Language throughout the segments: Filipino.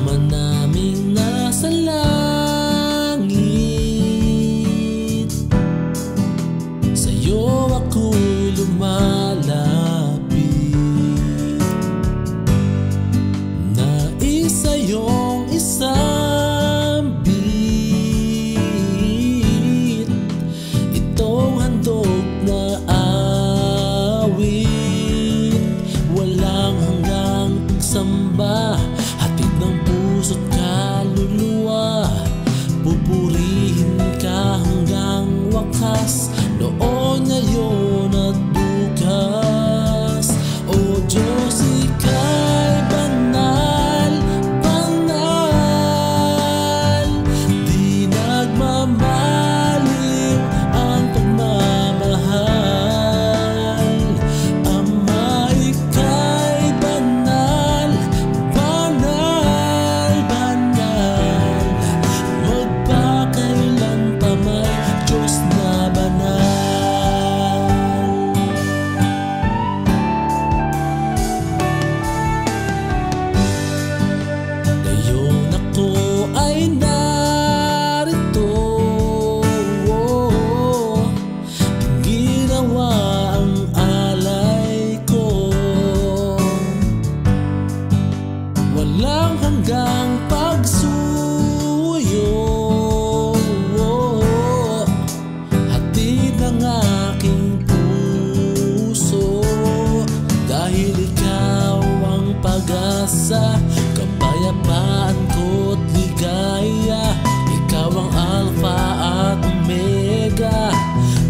Ama naming nasa langit, sa'yo ako'y lumalapit. Nais sa'yong isambit itong handog na awit. Walang hanggang pagsamba, hatid ng puso't kaluluwa. Pupurihin ka hanggang wakas, noon, ngayon at bukas. O Diyos, ika'y banal, banal. Di nagmamaliw ang pagmamahal. Ama, ika'y banal, banal, banal. Magpakailan pa may Diyos na banal. Ngayon ako ay narito, ginawa ang alay ko. Walang hanggang pagsuyo, hatid ng aking puso. Dahil ikaw ang pag-asa, kapayapaan ko't ligaya. Ikaw ang Alpha at Omega,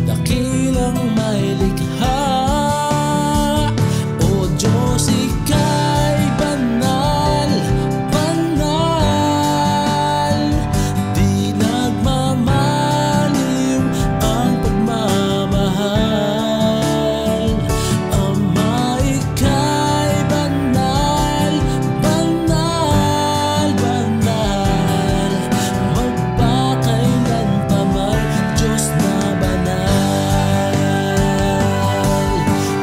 dakilang may likha. O Diyos, ika'y banal, banal. Di nagmamaliw ang pagmamahal. Ama, ika'y banal, banal, banal. Magpakailan pa may Diyos na banal.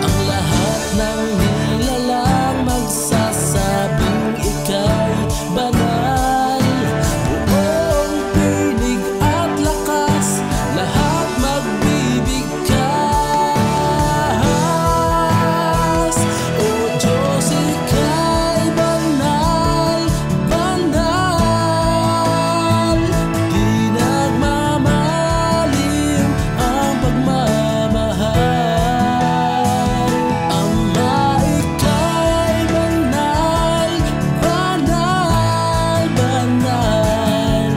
Ang lahat ng nilalang magsasabing ika'y banal. Buong tinig at lakas, lahat magbibigkas. O Diyos, ika'y banal, banal. Di nagmamaliw ang pagmamahal. Ama, ika'y banal, banal, banal.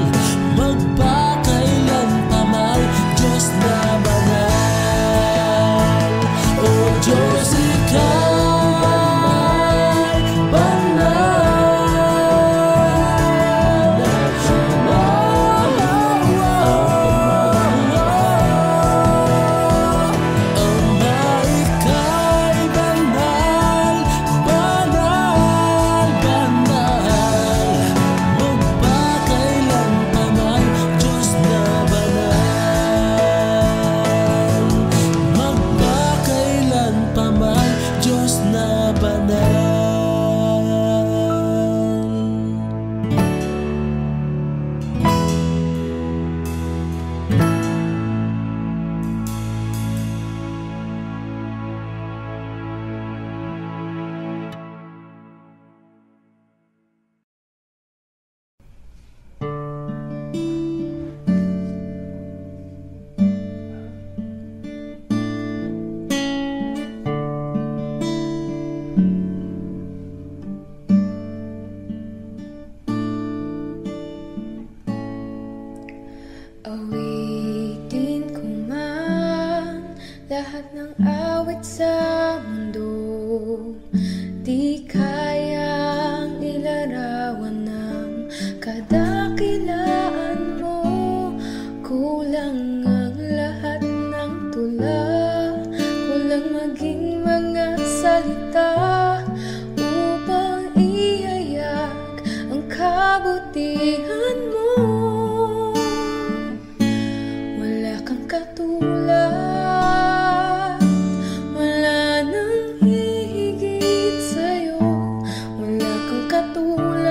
Magpakailan pa may Diyos na banal. O Diyos, ika'y banal, Ama, ika'y banal, banal, banal. Magpakailan pa may Diyos na banal. Magpakailan pa may Diyos na banal. Awitin ko man lahat ng awit sa mundo, di kayang ilarawan ng kadakilaan mo. Kulang ang lahat ng tula, kulang maging mga salita upang ihayak ang kabutihan mo. Wala kang katulad, wala nang hihigit sa'yo. Wala kang katulad,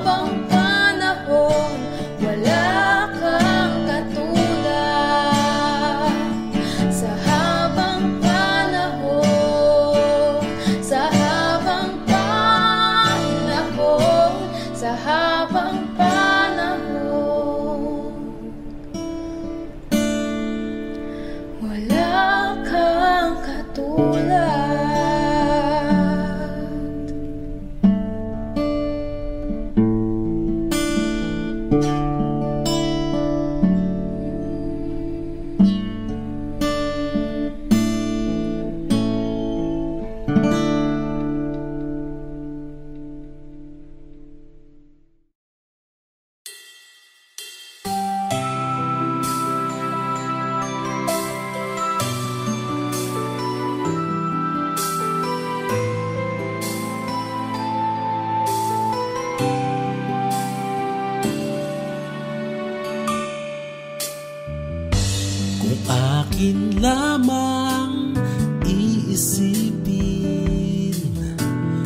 habang panahon wala kang katulad. Sa habang panahon, sa habang panahon, sa habang panahon, wala kang katulad. Akin lamang iisipin,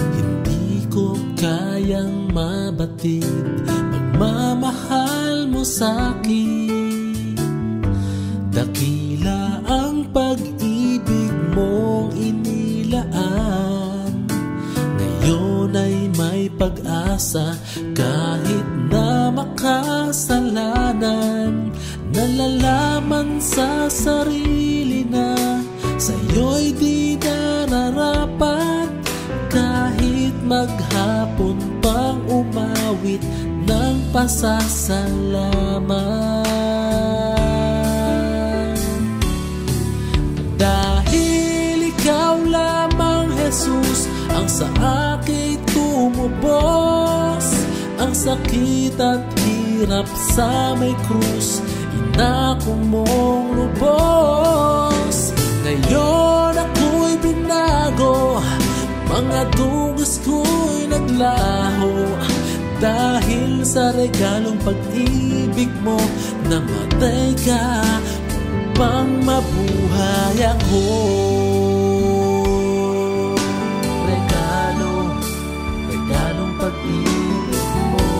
hindi ko kayang mabatid pagmamahal mo sa'kin. Dakila ang pag-ibig mong inilaan, ngayon ay may pag-asa kahit na makasalanan. Nalalaman sa sarili na sa'yo'y di nararapat, kahit maghapon pang umawit ng pasasalamat. Dahil ikaw lamang, Jesus, ang sa akin tumubos, ang sakit at hirap sa may krus inako mong lubos. Ngayon ako'y binago, mga dugos ko'y naglaho, dahil sa regalong pag-ibig mo. Namatay ka upang mabuhay ako. Regalong pag-ibig mo,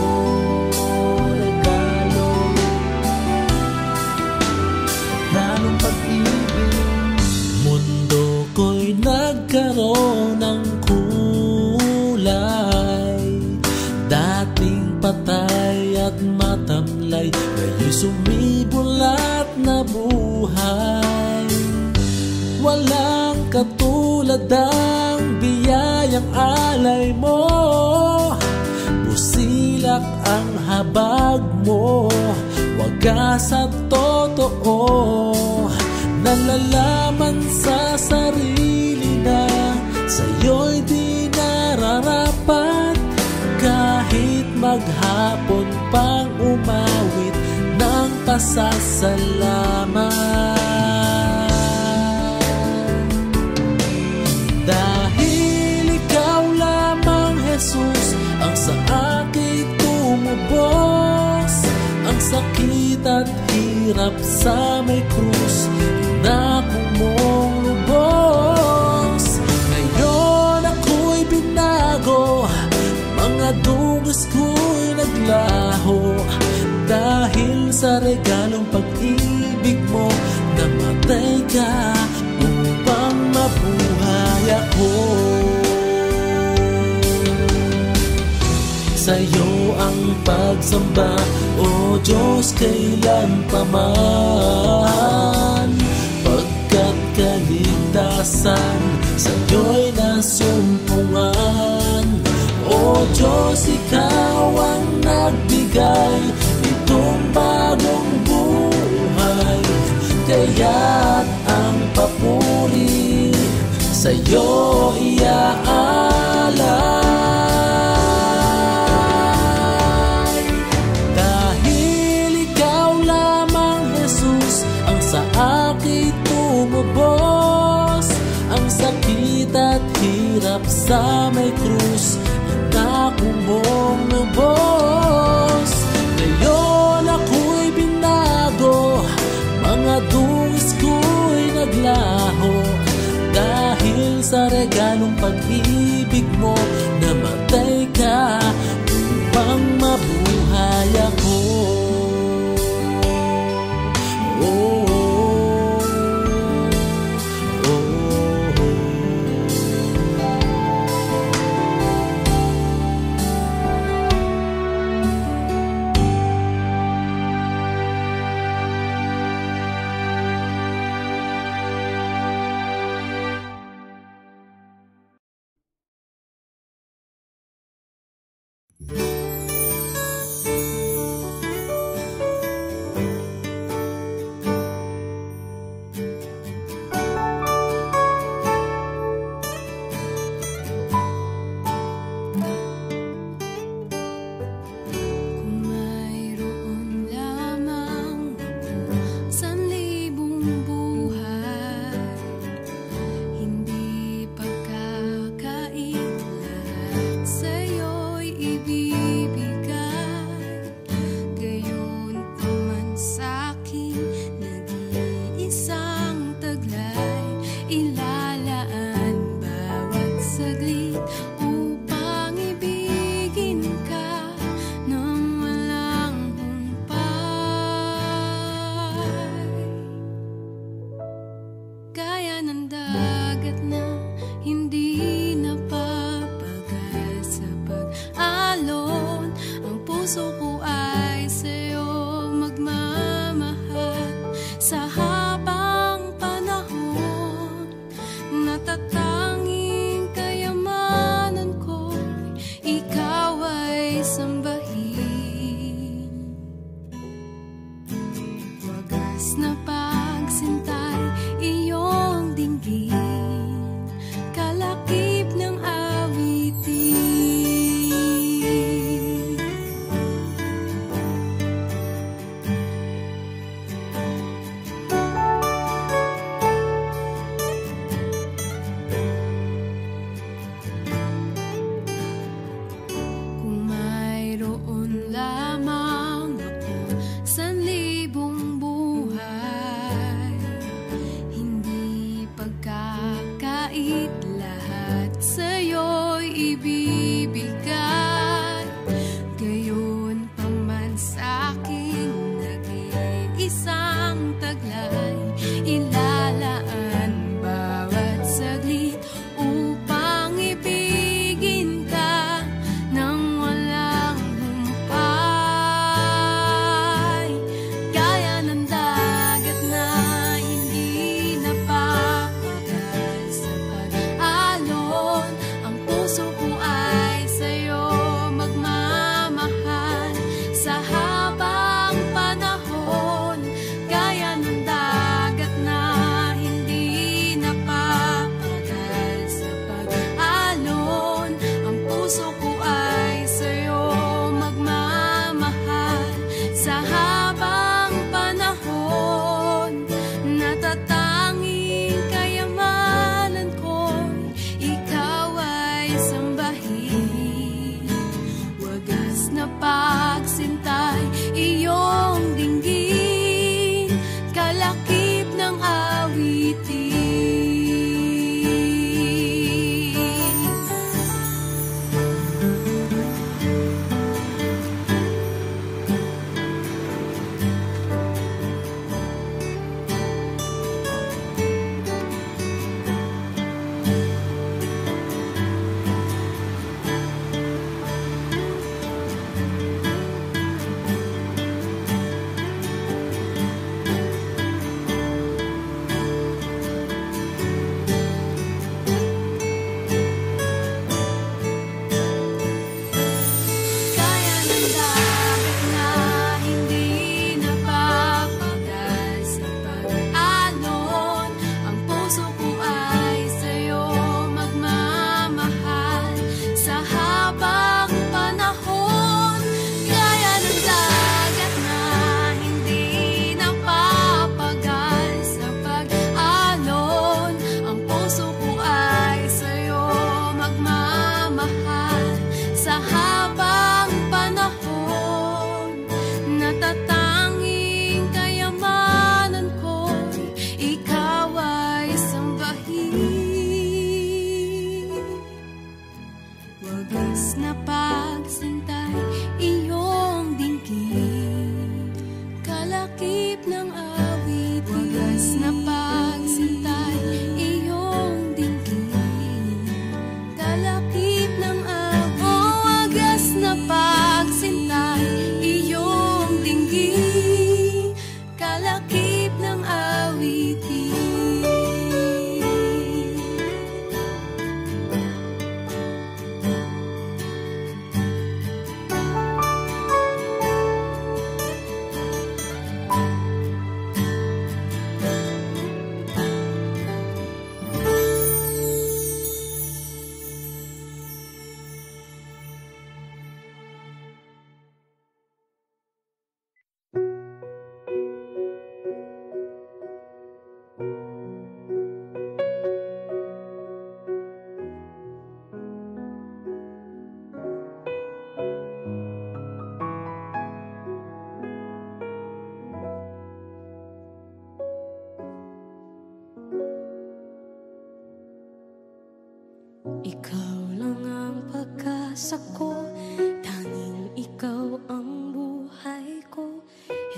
regalong pag-ibig. Mundo ko'y nagkaroon ng kulay, dating patay at matamlay, ngayon'y sumibulat na buhay. Walang katulad ang biyayang alay mo, busilak ang habag mo, wagas at totoo. Nalalaman sa sarili na sa'yo'y di nararapat, kahit maghapon pang umawit ng pasasalamat. Dahil ikaw lamang, Jesus, ang sa akin tumubos, ang sakit at hirap sa may krus inako mong lubos. Ngayon ako'y binago, mga dugos ko'y naglaho, dahil sa regalong pag-ibig mo. Namatay ka upang mabuhay ako. Sa'yo ang pagsamba, O Diyos, kailan pa man, pagkat kaligtasan sa'yo'y nasumpungan. O Diyos, ikaw ang nagbigay nitong bagong buhay, kaya't ang papuri sa'yo iaalay. Dahil ikaw lamang, Jesus, ang sa akin tumubos, ang sakit at hirap sa may krus inako mong lubos. Ngayon ako'y binago, mga dungis ko'y naglaho, dahil sa regalong pag-ibig mo. Namatay ka upang mabuhay ako.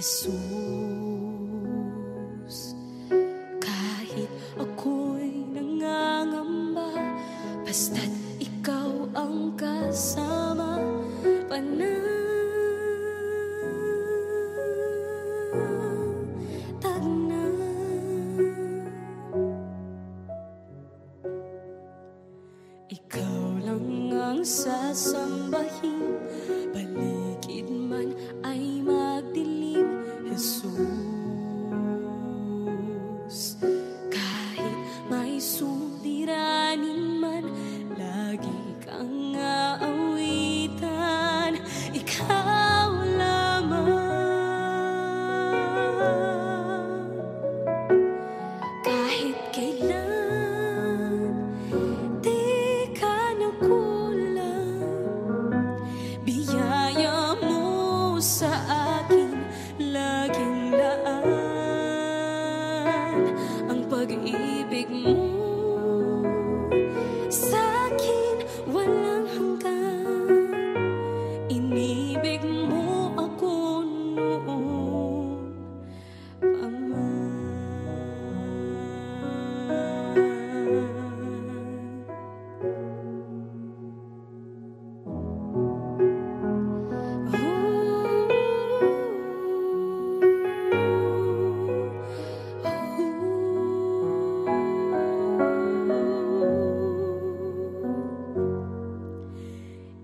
Jesus. Kahit ako'y nangangamba, basta't ikaw ang kasama, panatag na. Ikaw lang ang sasambahin, paligid man ay magdilim, Jesus. Kahit may suliranin man, lagi kang aawitan, ikaw lamang. Kahit kailan di ka nakulang, biyaya mo sa akin laging laan. Ang pag-ibig mo sa'kin walang hanggan. Inibig mo ako noon pa man.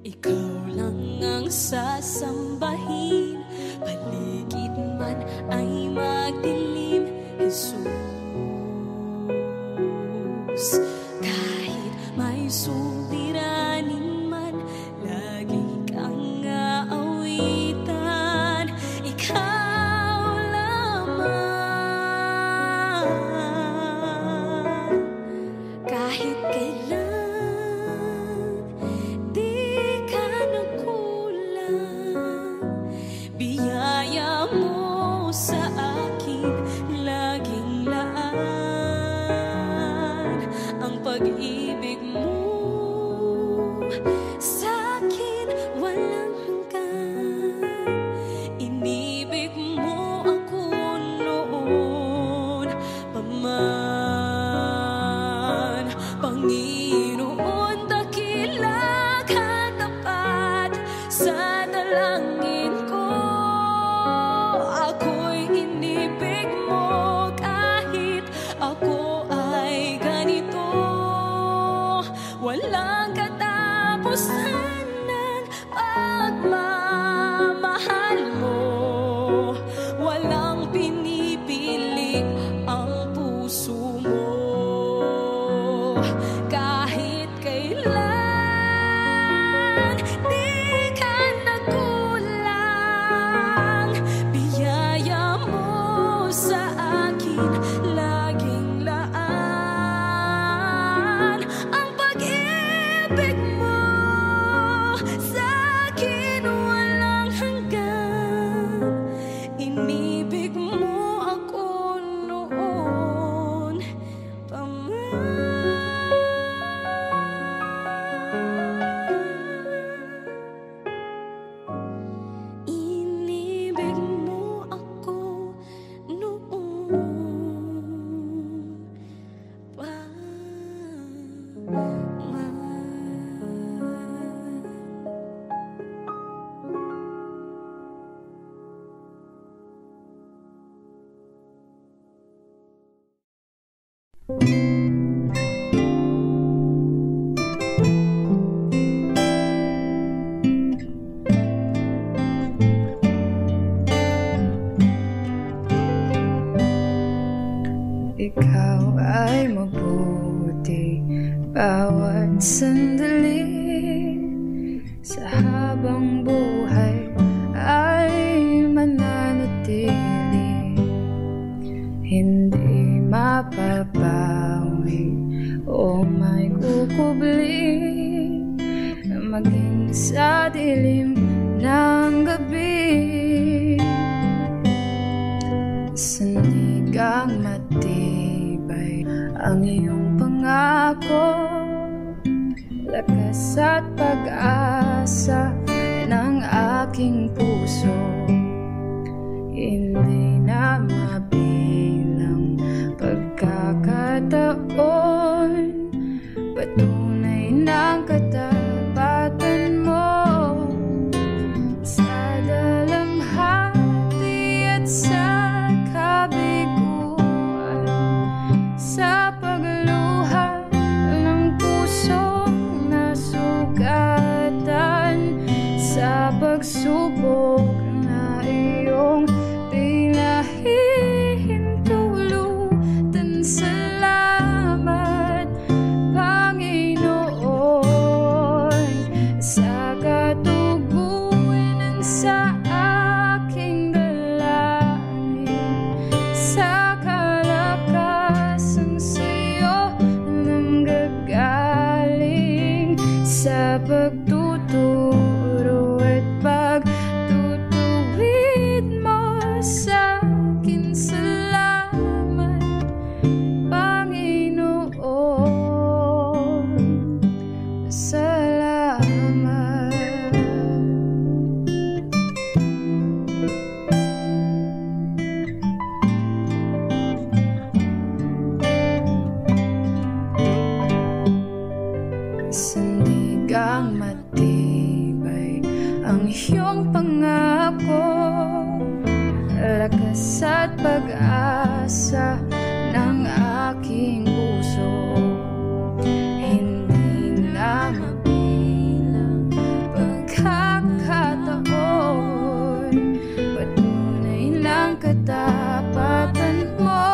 Ikaw lang ang sasambahin, paligid man ay magdilim, Jesus. Kahit may suliranin man, lagi kang aawitan, ikaw lamang. Kahit kailan di ka nakulang, biyaya mo sa akin laging laan. Ang pag-ibig mo sa'kin walang hanggan. Inibig mo ako noon pa man. Panginoon, dakila ka tapat sa dalangin ko. Ako'y inibig mo kahit ako ay ganito. Walang katapusan ng pagmamahal mo. Walang pinipili ang puso mo. Kahit kailan di ka nakulang, biyaya mo sa akin laging laan. Ang pag-ibig mo sa'kin walang hanggan. Inibig mo ako noon pa man. Inibig mo ako noon pa man. Ikaw ay mabuti bawat sandali, sa habang buhay ay mananatili. Hindi mapapawi o may kukubli, maging sa dilim ng gabi. Sanigang matibay ang iyong pangako, lakas at pag-asa ng aking puso. hindi na mabilang pagkakataon. Patunay ng katapatan mo sa dalamhati at sa kabiguan, sa pagluha ng pusong nasugatan, sa pagsubok na iyong pinahihintulutan. Salamat, Panginoon, sa katugunan sa aking dalangin, sa kalakasan sa'yo nanggagaling, sa pagtuturo at pagtutuwid mo sa akin. Salamat, Panginoon, salamat. Sandigang matibay ang iyong pangako, lakas at pag-asa ng aking puso. Hindi na mabilang pagkakataon, patunay ng katapatan mo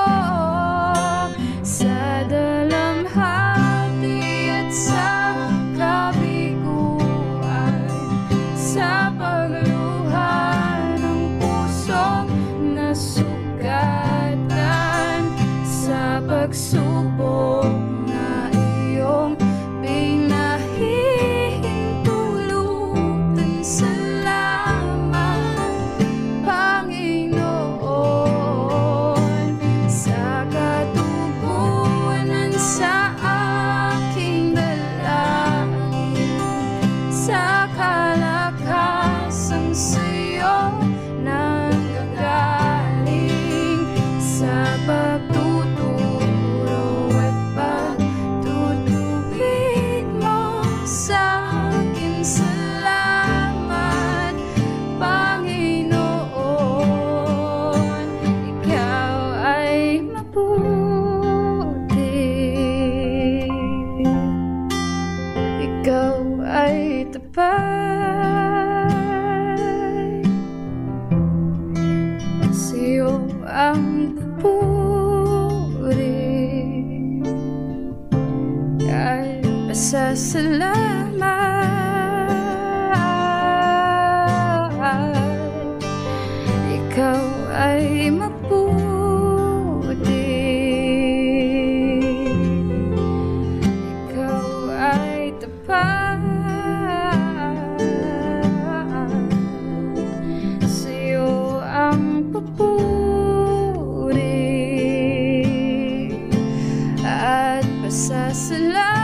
sa dalamhati at sa kabiguan, sa pagluha ng pusong nasugatan, sa pagsubok na iyong pinahihintulutan. Salamat, Panginoon, sa katugunan sa aking dalangin, sa kalakasang sa'yo nanggagaling, sa pagtuturo at pagtutuwid mo sa akin. Salamat, Panginoon, ikaw ay mabuti, ikaw ay tapat, sa'yo ang papuri at pasasalamat. Ikaw ay mabuti, ikaw ay tapat, sa'yo ang papuri at pasasalamat.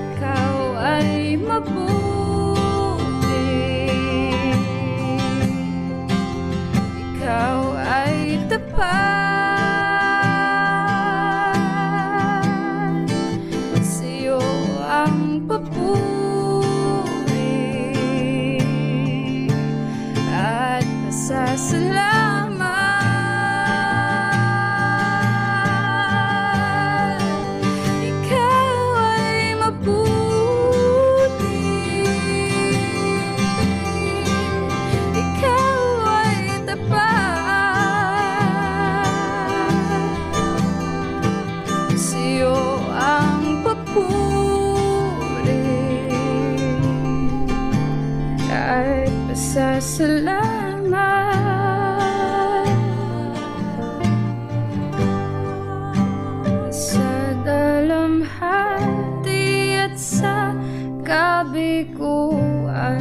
Ikaw ay mabuti, ikaw ay tapat, sa'yo ang papuri at pasasalamat. Ikaw ay mabuti, ikaw ay tapat, sa'yo ang papuri at pasasalamat. Sa dalamhati at sa kabiguan,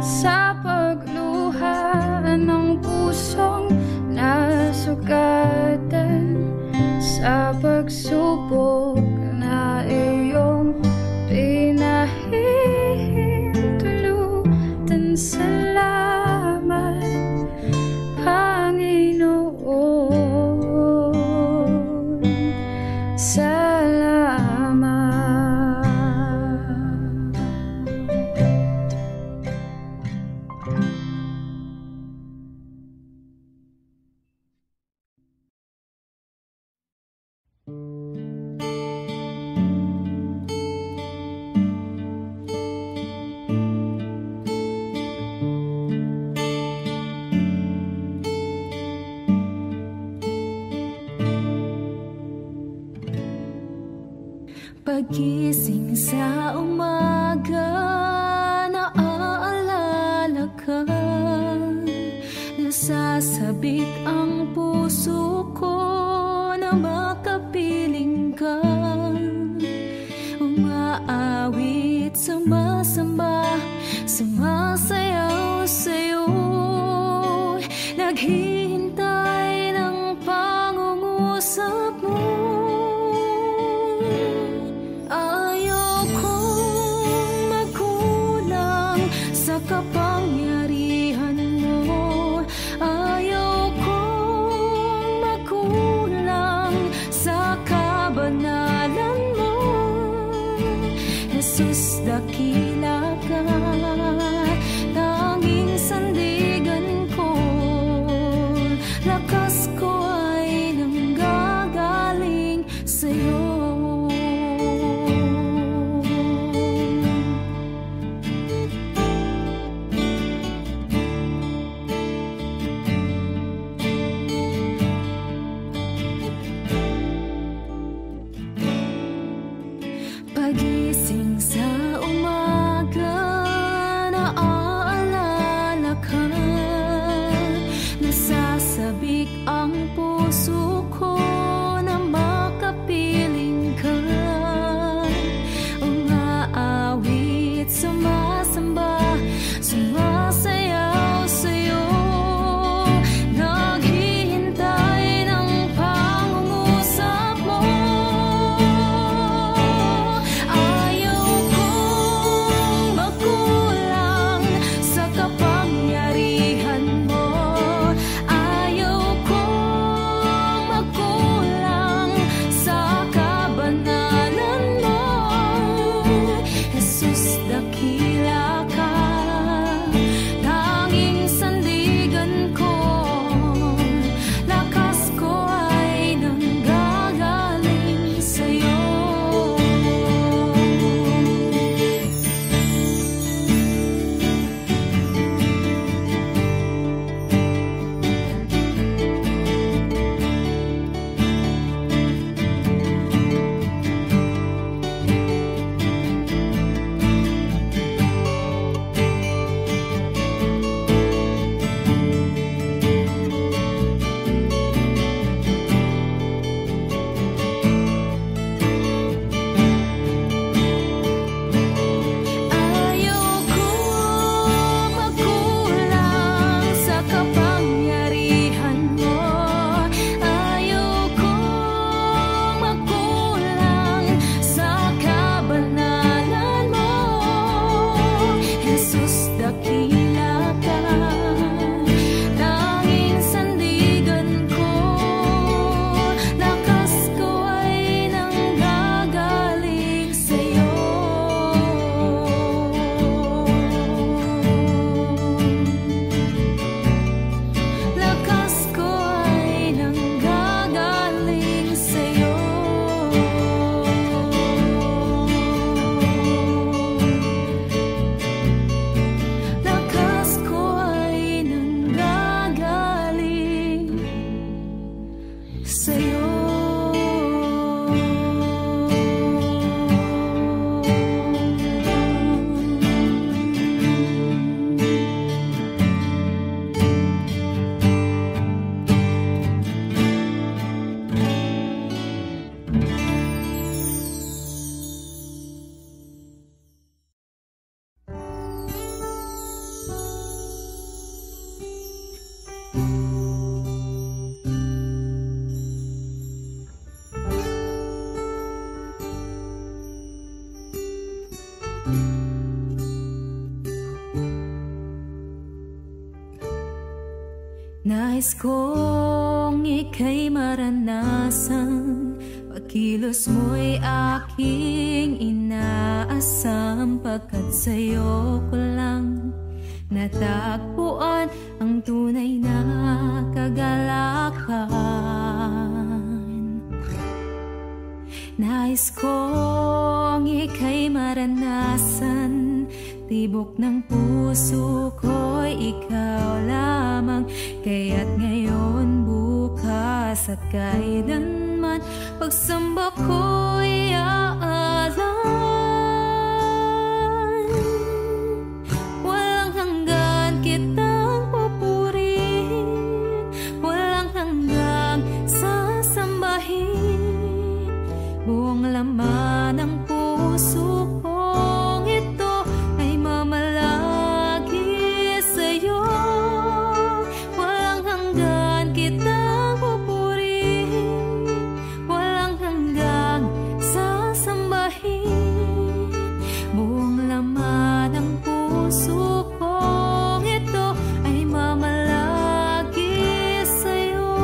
sa pagluha ng pusong nasugatan, sa pagsubok na iyong pinahihintulutan. Pagising sa umaga, naaalala ka. Nasasabik ang puso ko na makapiling ka. Umaawit, sumasamba, sumasayaw sa'yo. Naghihintay ng pangungusap mo. Kapangyarihan mo, ayaw kong magkulang sa kabanalan mo. Jesus, dakila ka, tanging sandigan ko. Lakas ko ay nanggagaling sa'yo. Pagising sa umaga, naaalala ka. Nasasabik ang puso ko na makapiling ka. Umaawit, sumasamba, sumasayaw sa'yo. Naghihintay ng pangungusap mo. Nais kong ika'y maranasan, pagkilos mo'y aking inaasam. Pagkat sa'yo ko lang natagpuan ang tunay na kagalakan. Nais kong ika'y maranasan, tibok ng puso ko'y ikaw lamang. Kaya't ngayon bukas bukas at kailanman, pagsamba ko'y aalan. Walang hanggan kitang pupurihin, walang hanggang sasambahin. Buong laman ng puso kong ito ay mamalagi sa'yo. Walang hanggan kitang pupurihin, walang hanggang sasambahin. Buong laman ng puso kong ito ay mamalagi sa'yo.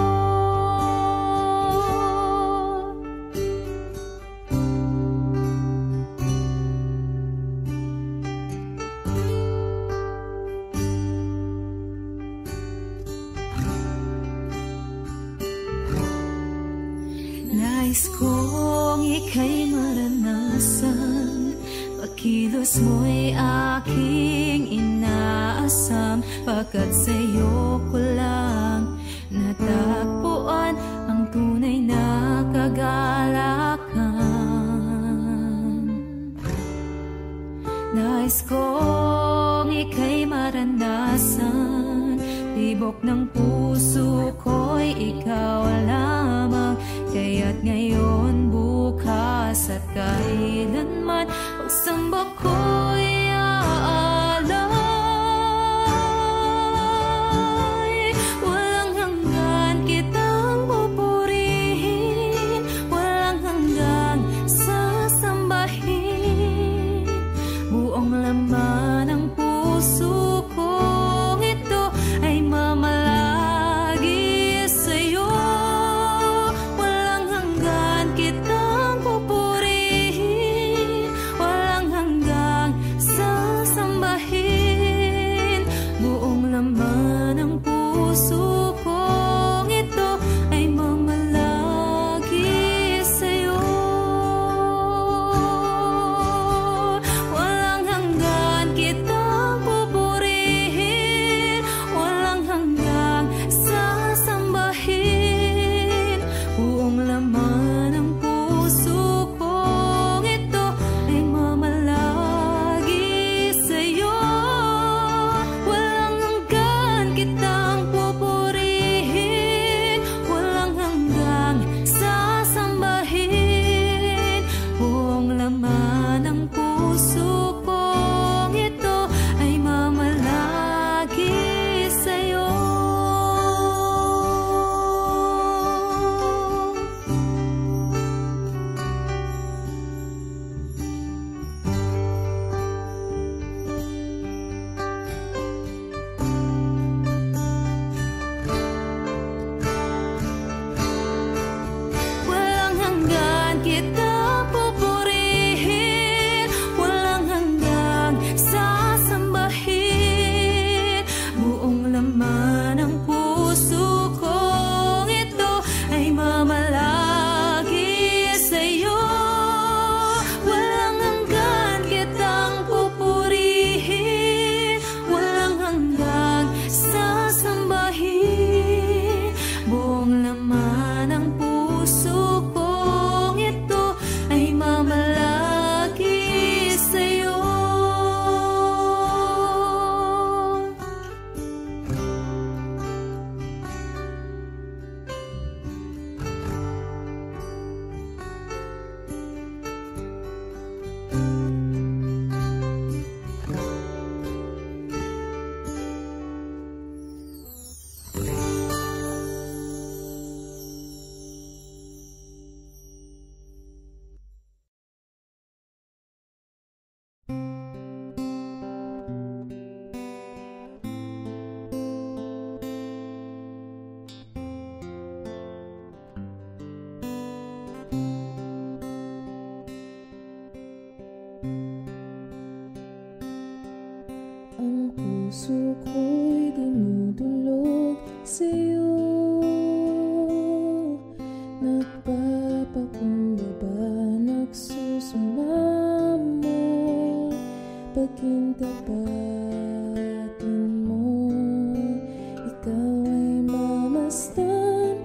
Nais kong ika'y maranasan, pagkilos mo'y aking inaasam, pagkat sa'yo ko lang natagpuan ang tunay na kagalakan. Nais kong ika'y maranasan, tibok ng puso ko'y ikaw lamang. Kaya't ngayon, bukas at kailanman, pagsamba ko'y aalay. Walang hanggan kitang pupurihin, walang hanggang sasambahin. Buong laman ng puso kong ito ay mamalagi sa'yo. Walang hanggan kitang pupurihin, walang hanggang sasambahin. Buong laman ng puso kong ito ay mamalagi sa'yo. Walang hanggan kitang pupurihin, walang hanggang sasambahin. Buong laman ng puso kong ito ay mamalagi sa'yo. Walang hanggan kitang pupurihin, walang hanggang sasambahin. Buong laman ng puso kong ito ay mamalagi sa'yo. Walang hanggan kitang pupurihin, walang hanggang sasambahin. Buong laman ng puso kong ito ay mamalagi sa'yo. Walang hanggan kitang pupurihin, walang hanggang sasambahin. Buong laman ng puso kong ito ay mamalagi sa'yo. Ang puso ko'y dinudulog sa'yo. Nagpapakumbaba, nagsusumamo, pagkintapatin mo. Ikaw ay mamasdan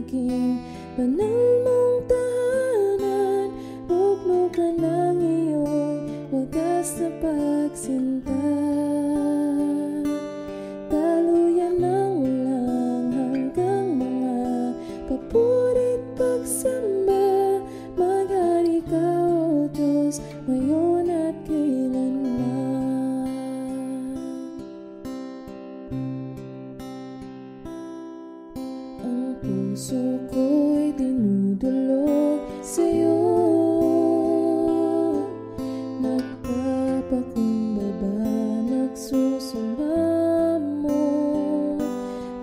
maging banal mong tahanan. Luglugan ang iyong wagas na pagsinta. Daluyan ng ulang hanggang mga papurit pagsamba. Maghari ka, O Diyos, ngayon at kailanman. Ang puso ko'y dinudulog sa'yo. Nagpapakumbaba, nagsusumamo.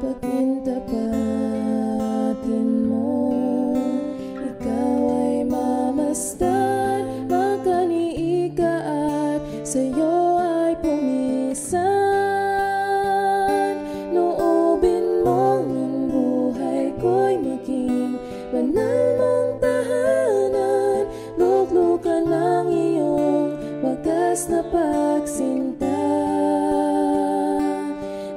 Pag-intapatin mo, ikaw ay mamasdan. Makaniika at sa'yo ay pumisan. Loobin mo ang buhay ko'y maging banal mong tahanan. Luglugan ang iyong wagas na pagsinta.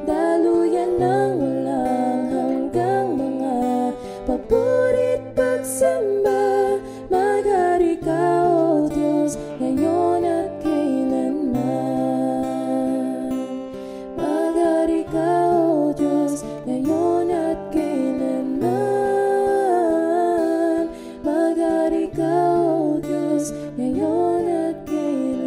Daluyan ng ulang hanggang mga papurit pagsamba. Maghari ka, O Diyos, ngayon at kailanman. Maghari ka, O Diyos, ngayon at kailanman. Maghari ka, O Diyos, ngayon at kailanman.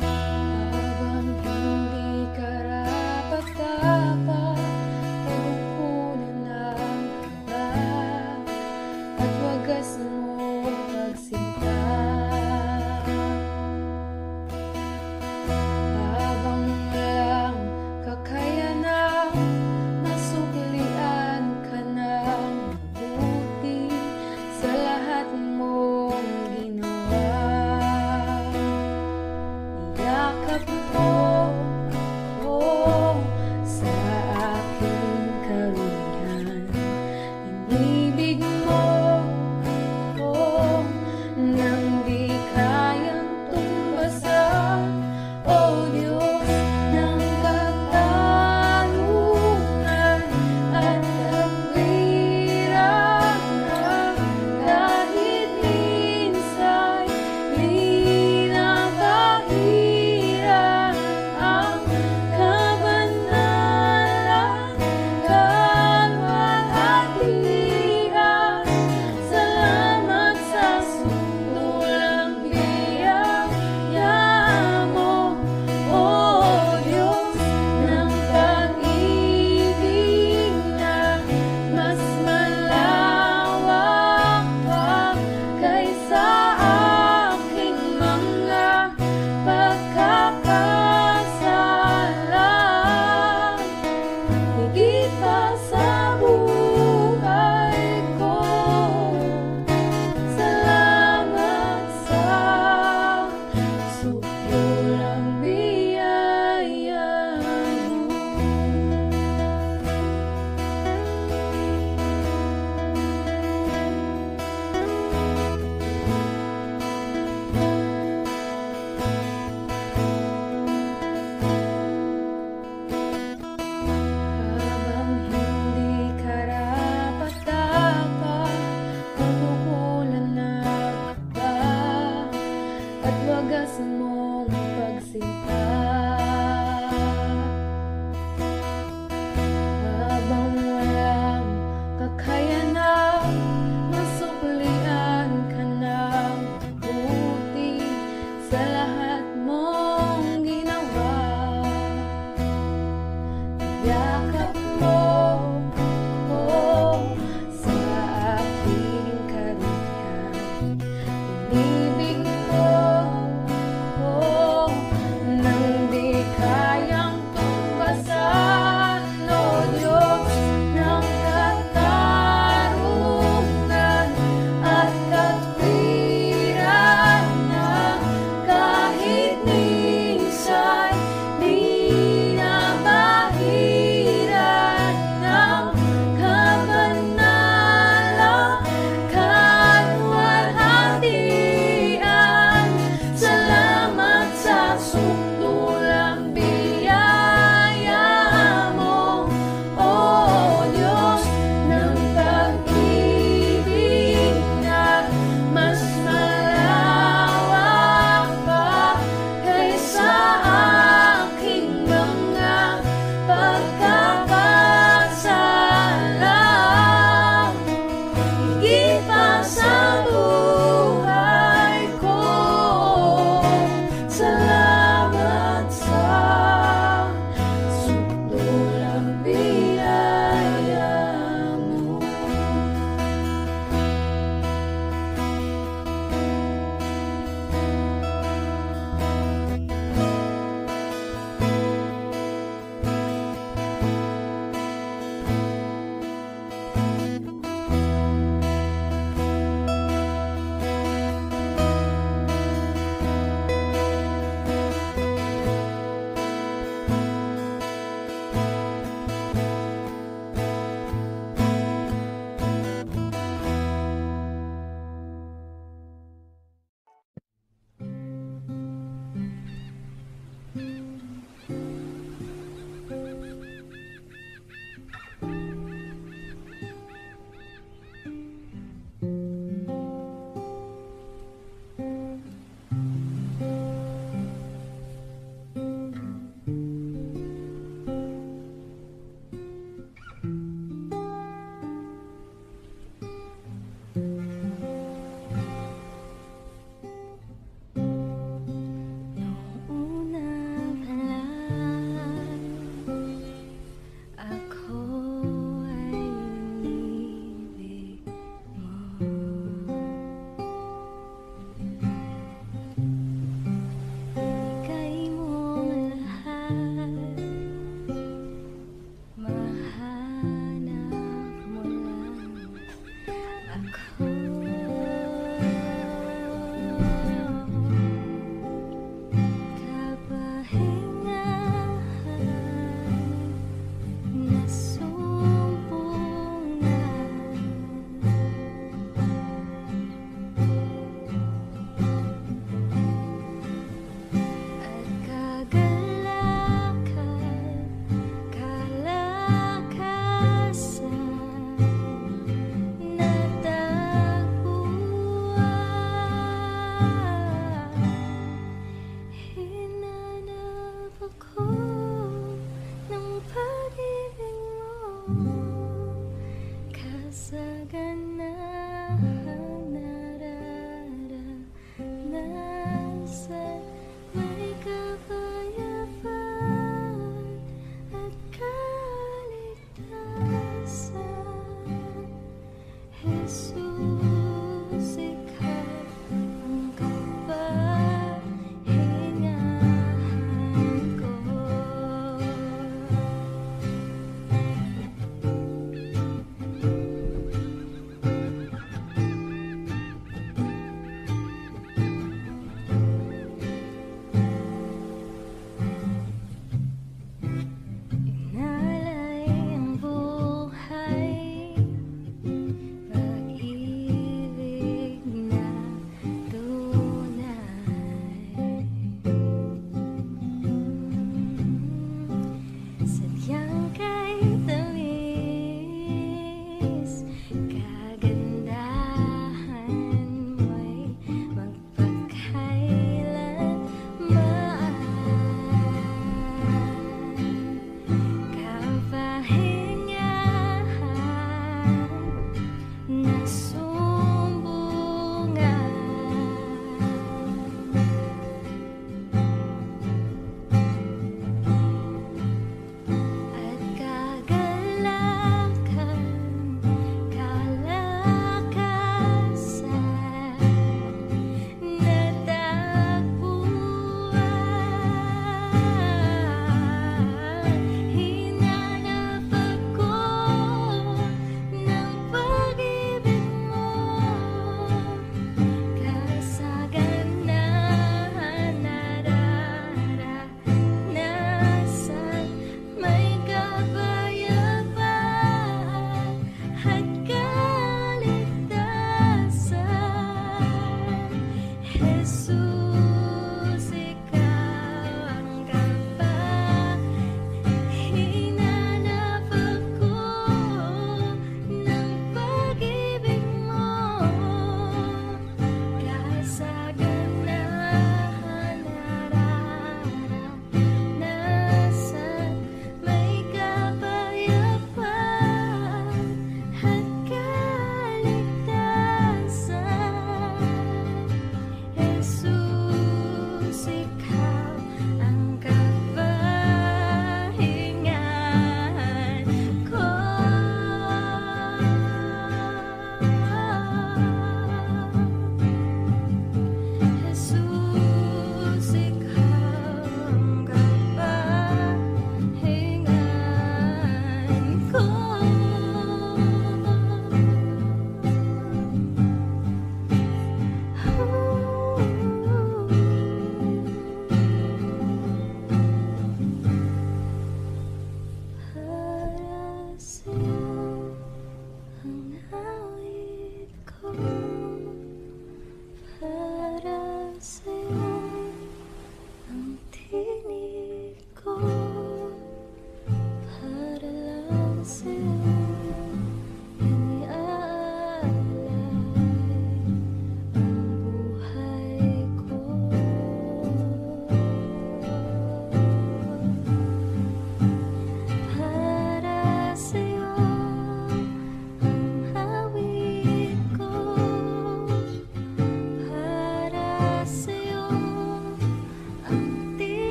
Habang hindi karapat-dapat, pagkukunan ng kaba at wagas mo pagsinta. Habang walang kakayanan, nasuklian ka ng mabuti sa lahat mong ginawa. Yakap mo ako sa aking karuyan. Inibig mo ako nang di kayang tumbasan. O Diyos ng katarungan at kawirangan, kahit minsan di nakahirap ang kabanalan, kalwalhatian. Salamat sa sundulang biyaya mo, O Diyos ng pag-ibig na mas malawak pa kaysa aking mga pagkakasala. Higit pa sa buhay ko, salamat sa sukulang biyaya mo. Habang hindi karapat-dapat, pagkukulan ng kaba at wagas mong pagsinta. Habang walang kakayanan, nasuklian ka ng mabuti sa lahat mong ginawa. Yakap mo ako sa aking karuyan. Inibig mo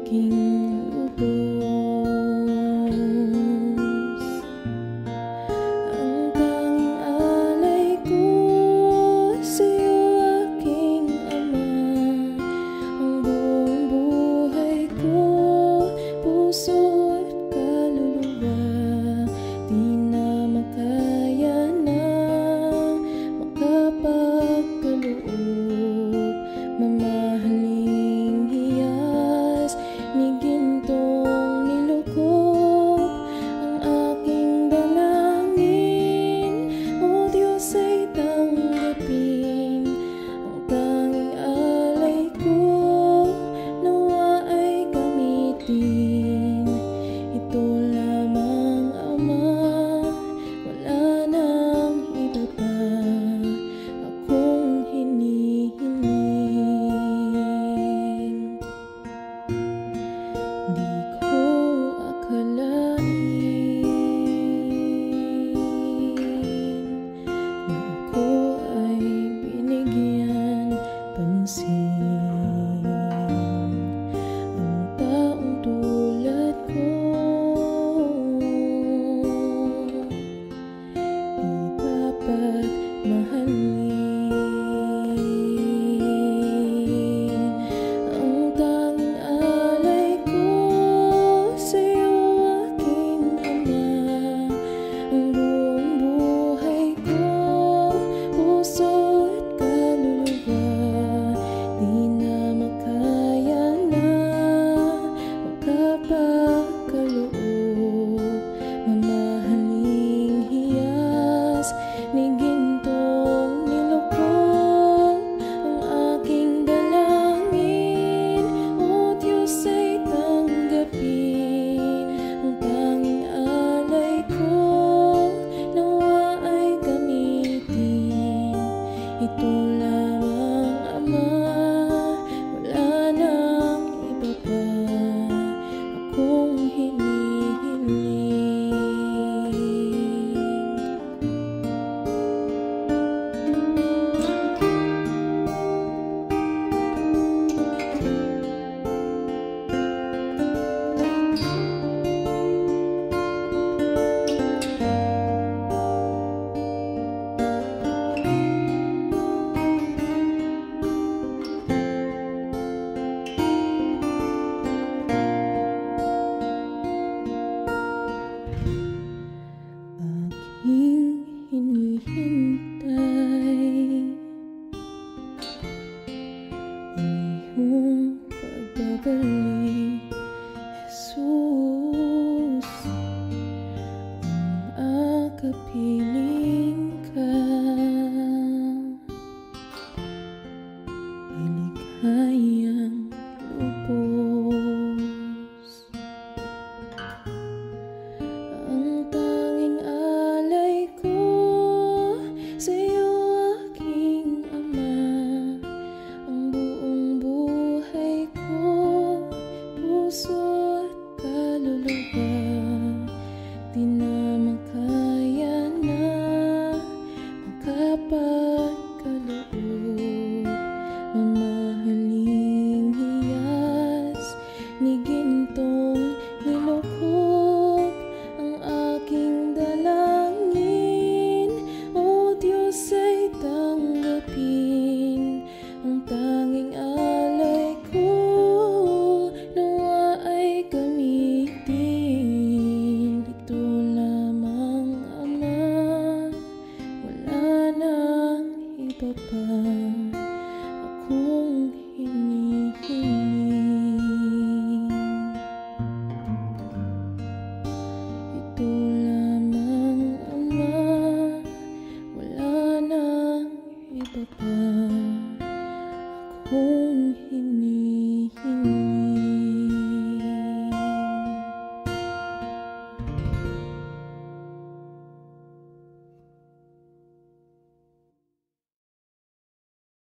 aking lubos. Ang tanging alay ko sa'yo, aking Ama. Ang buong buhay ko, puso at kaluluwa, di na makaya na makapagkaloob. Mamahaling hiyas ni gintong nilukop ang aking dalangin, o Diyos ay tanggapin. Ang tanging alay ko nawa ay gamitin. Ito lamang, Ama, wala nang iba pa akong hinihiling. Di ko akalain na ako ay binigyan pansin. Ang taong tulad ko di dapat mahalin. Ang tanging alay ko sa'yo, aking Ama. Ang buong buhay ko, puso at kaluluwa, di na makaya na makapagkaloob. Mamahaling hiyas ni gintong nilukop ang aking dalangin, o Diyos ay tanggapin. Ang tanging alay ko nawa ay gamitin. Ito lamang, Ama, wala nang iba pa akong hinihiling. Aking hinihintay ang iyong pagbabalik.